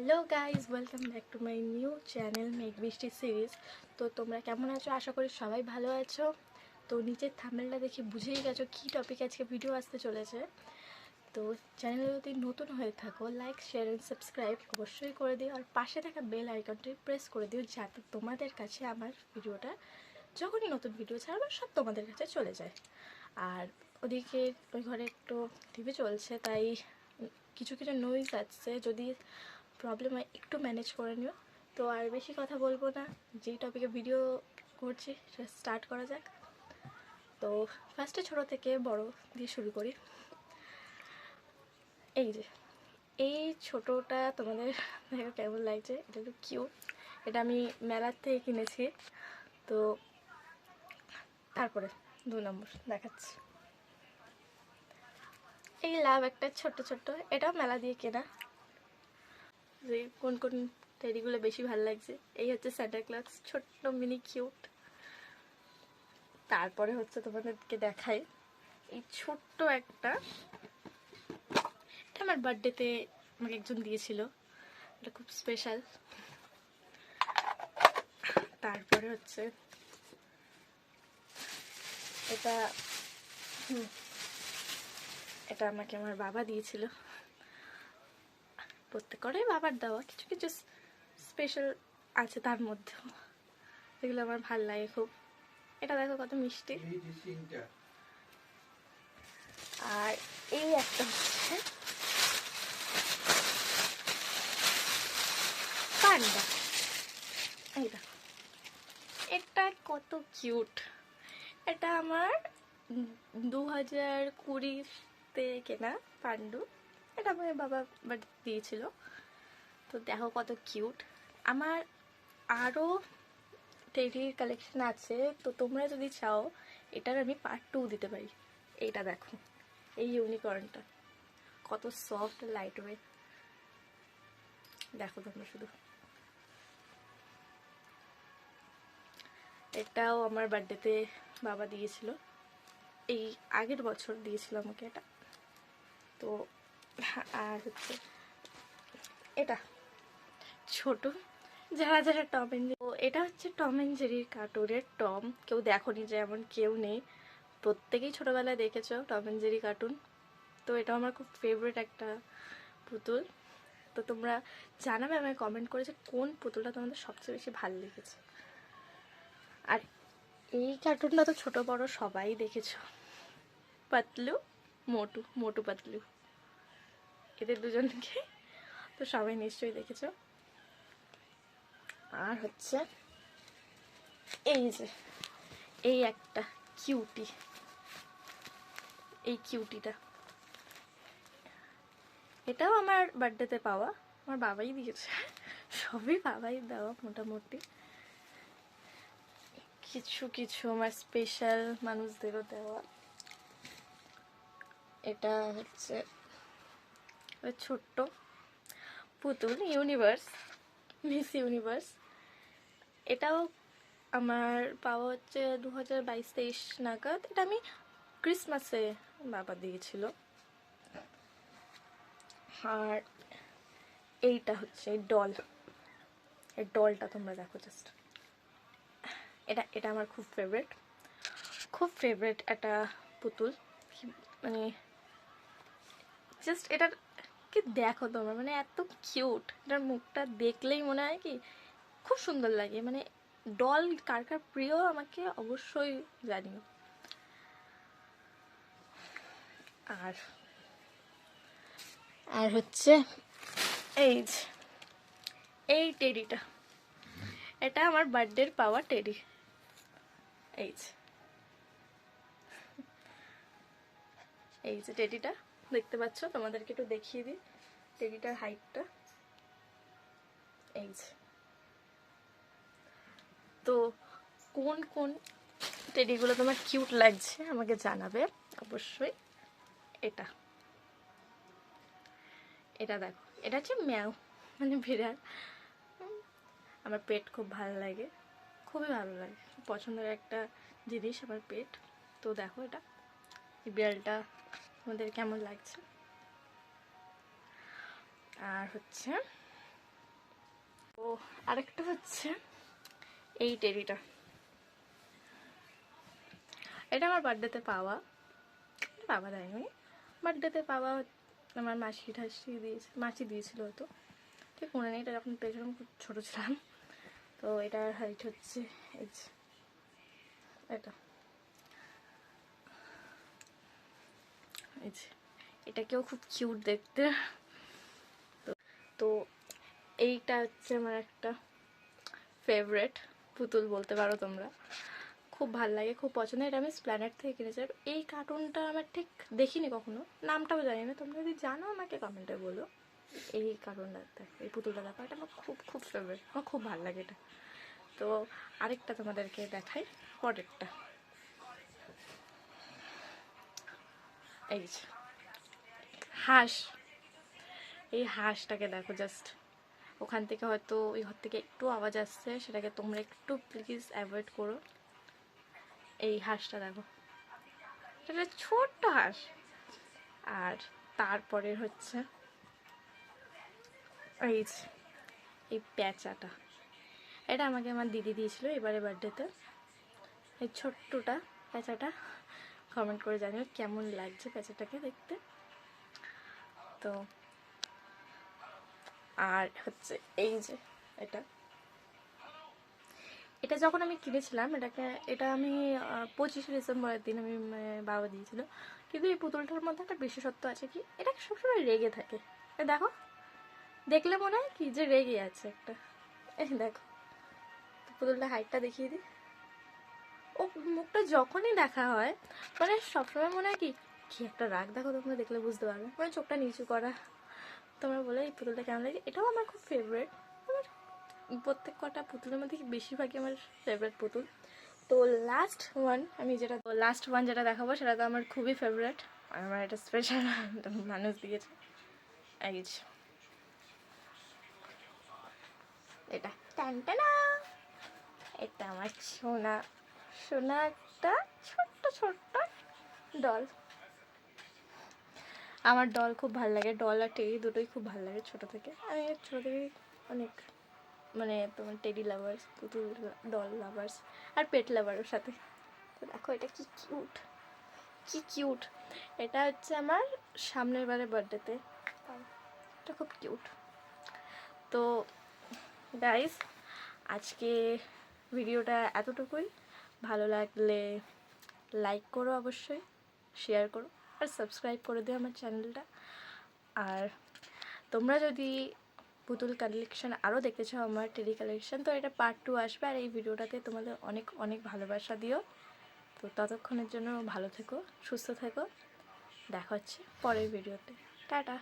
Hello guys, welcome back to my new channel মেঘ বৃষ্টি series. তো তোমরা কেমন আছো? আশা করি সবাই ভালো আছো। তো নিচের থাম্বনেলটা দেখে বুঝেই গেছো কী টপিক আজকে ভিডিও আসতে চলেছে। তো চ্যানেলে যদি নতুন হয়ে থাকো, লাইক, শেয়ার অ্যান্ড সাবস্ক্রাইব অবশ্যই করে দিও, আর পাশে থাকা বেল আইকনটি প্রেস করে দিও যাতে তোমাদের কাছে আমার ভিডিওটা যখনই নতুন ভিডিও ছাড়বো সব তোমাদের কাছে চলে যায়। আর ওদিকে ওই ঘরে একটু টিভি চলছে, তাই কিছু কিছু নয়েজ আসছে, যদি প্রবলেম হয় একটু ম্যানেজ করে নিও। তো আর বেশি কথা বলবো না, যেই টপিকে ভিডিও করছি সেটা স্টার্ট করা যাক। তো ফার্স্টে ছোট থেকে বড় দিয়ে শুরু করি। এই যে এই ছোটোটা তোমাদের দেখো কেমন লাগছে, এটা একটু কিউট। এটা আমি মেলার থেকে কিনেছি। তো তারপরে 2 নম্বর দেখাচ্ছি, এই লাভ একটা ছোট্ট ছোট্ট, এটাও মেলা দিয়ে কেনা। যে কোন কোন টেডিগুলো বেশি ভালো লাগছে, এই হচ্ছে স্যান্টা ক্লজ, ছোট্ট মিনি কিউট। তারপরে হচ্ছে তোমাদেরকে দেখাই এই ছোট্ট একটা, এটা আমার বার্থডেতে আমাকে একজন দিয়েছিল, এটা খুব স্পেশাল। তারপরে হচ্ছে এটা এটা আমাকে আমার বাবা দিয়েছিল। প্রত্যেকটাই বাবার দেওয়া, কিছু কিছু স্পেশাল আছে তার মধ্যেও, এগুলো আমার ভাল লাগে খুব। এটা দেখো কত মিষ্টি। আর এই একটা হচ্ছে পান্ডা, এই দেখো এটা কত কিউট। এটা আমার 2020-তে কেনা পান্ডু, এটা আমার বাবা দিয়েছিল। তো দেখো কত কিউট। আমার আরও টেডির কালেকশন আছে, তো তোমরা যদি চাও এটার আমি পার্ট 2 দিতে পারি। এইটা দেখো, এই ইউনিকর্নটা কত সফট লাইট ওয়েট, দেখো তোমরা শুধু। এটাও আমার বার্থডেতে বাবা দিয়েছিল, এই আগের বছর দিয়েছিল আমাকে এটা। তো আর হচ্ছে এটা ছোট, যারা যারা টম এন্ড জেরি, এটা হচ্ছে টম এন্ড জেরির কার্টুনের টম। কেউ দেখোনি যে এমন কেউ নেই, প্রত্যেকেই ছোটোবেলায় দেখেছো টম এন্ড জেরি কার্টুন। তো এটা আমার খুব ফেভারিট একটা পুতুল। তো তোমরা জানাবে আমায় কমেন্ট করেছে কোন পুতুলটা তোমাদের সবচেয়ে বেশি ভালো লেগেছে। আর এই কার্টুনটা তো ছোট বড় সবাই দেখেছো, পাতলু মোটু, মোটু পাতলু, এদের দুজনকে তো সবাই নিশ্চয়ই দেখেছো। আর হচ্ছে এই যে এই একটা কিউটি, এই কিউটিটা, এটাও আমার বার্থডেতে পাওয়া, আমার বাবাই দিয়েছে, সবই বাবাই দেওয়া মোটামুটি। কিছু কিছু আমার স্পেশাল মানুষদেরও দেওয়া। এটা হচ্ছে ছোট্ট পুতুল ইউনিভার্স, মিস ইউনিভার্স। এটাও আমার পাওয়া হচ্ছে 2022-23 নাগাদ, এটা আমি ক্রিসমাসে বাবা দিয়েছিল। আর এইটা হচ্ছে ডল, এই ডলটা তোমরা দেখো জাস্ট, এটা এটা আমার খুব ফেভারিট একটা পুতুল। মানে জাস্ট এটার কি দেখো তোমরা, মানে এত কিউট, এটার মুখটা দেখলেই মনে হয় কি খুব সুন্দর লাগে। মানে ডল কার কার প্রিয় আমাকে অবশ্যই জানিও। আর আর হচ্ছে এই যে এই টেডিটা, এটা আমার বার্থডের পাওয়া টেডি। এই যে এই যে টেডিটা দেখতে পাচ্ছ, তোমাদেরকে একটু দেখিয়ে দিই টেডিটার হাইটটা। এই যে, তো কোন কোন টেডিগুলো তোমার কিউট লাগছে আমাকে জানাবে অবশ্যই। এটা এটা দেখো, এটা হচ্ছে ম্যাও, মানে বিড়াল। আমার পেট খুব ভালো লাগে, খুবই ভালো লাগে, পছন্দের একটা জিনিস আমার পেট। তো দেখো এটা, এই বিড়ালটা আমাদের কেমন লাগছে। আর হচ্ছে ও আরেকটা হচ্ছে এই টেডিটা, এটা আমার বার্থডেতে পাওয়া, বাবা দেয়নি, বার্থডেতে পাওয়া, আমার মাসি ঠাসি দিয়েছে, মাসি দিয়েছিল হয়তো, ঠিক মনে নেই, এটা যখন পেয়েছিলাম খুব ছোটো ছিলাম। তো এটার হাইট হচ্ছে এই যে এটা, এই যে এটাকেও খুব কিউট দেখতে। তো এইটা হচ্ছে আমার একটা ফেভারেট পুতুল বলতে পারো তোমরা, খুব ভাল লাগে, খুব পছন্দ। এটা আমি স্প্ল্যানেট থেকে কিনেছি। এই কার্টুনটা আমার ঠিক দেখিনি কখনো, নামটাও জানি না, তোমরা যদি জানো আমাকে কমেন্টে বলো। এই কার্টুনটা, এই পুতুলটা দেখো, এটা আমার খুব খুব ফেভারিট, আমার খুব ভালো লাগে এটা। তো আরেকটা তোমাদেরকে দেখাই, পরেরটা, এই যে হাঁস। এই হাঁসটাকে দেখো জাস্ট, ওখান থেকে হয়তো ওই ঘর থেকে একটু আওয়াজ আসছে, সেটাকে তোমরা একটু প্লিজ অ্যাভয়েড করো। এই হাঁসটা দেখো, এটা ছোট্ট হাঁস। আর তারপরে হচ্ছে এই যে এই প্যাঁচাটা, এটা আমাকে আমার দিদি দিয়েছিল এবারে বার্থডেতে। এই ছোট্টটা প্যাঁচাটা, কমেন্ট করে জানিও কেমন লাগছে প্যাঁচাটাকে দেখতে। তো আর হচ্ছে এই যে এটা, এটা যখন আমি কিনেছিলাম এটা আমি 25শে ডিসেম্বরের দিন আমি বাবা দিয়েছিল। কিন্তু এই পুতুলটার মধ্যে একটা বিশেষত্ব আছে, কি এটা সবসময় রেগে থাকে। দেখো, দেখলে মনে হয় কি যে রেগে আছে একটা, এই দেখো পুতুলটা হাইটটা দেখিয়ে দিই। ও মুখটা যখনই দেখা হয় মানে সবসময় মনে হয় কি কি একটা রাগ, দেখো তোমরা দেখলে বুঝতে পারবে, মানে চোখটা নিচু করা। তোমরা বলে এই পুতুলটা কেমন লাগে, এটাও আমার খুব ফেভারিট। আমার প্রত্যেক কটা পুতুলের মধ্যে বেশিরভাগই আমার ফেভারিট পুতুল। তো লাস্ট ওয়ান যেটা দেখাবো সেটা তো আমার খুবই ফেভারিট, আমার এটা স্পেশাল মানুষ দিয়েছে। এই যে এটা টানটানা, এটা আমার সোনা সোনা একটা ছোট্ট ছোট্ট ডল। আমার ডল খুব ভালো লাগে, ডল আর টেডি দুটোই খুব ভালো লাগে ছোটো থেকে। আমি ছোটো থেকেই অনেক মানে তোমার টেডি লাভার্স, পুতুল ডল লাভার্স আর পেট লাভারের সাথে। তো দেখো এটা কি কিউট, কি কিউট। এটা হচ্ছে আমার সামনের বারে বার্থডেতে, এটা খুব কিউট। তো গাইস, আজকে ভিডিওটা এতটুকুই। ভালো লাগলে লাইক করো, অবশ্যই শেয়ার করো আর সাবস্ক্রাইব করে দিও আমার চ্যানেলটা। আর তোমরা যদি পুতুল কালেকশন আরও দেখতে চাও, আমার টেডি কালেকশন, তো এটা পার্ট 2 আসবে। আর এই ভিডিওটাতে তোমাদের অনেক অনেক ভালোবাসা দিও। তো ততক্ষণের জন্য ভালো থেকো, সুস্থ থেকো, দেখা হচ্ছে পরের ভিডিওতে। টাটা।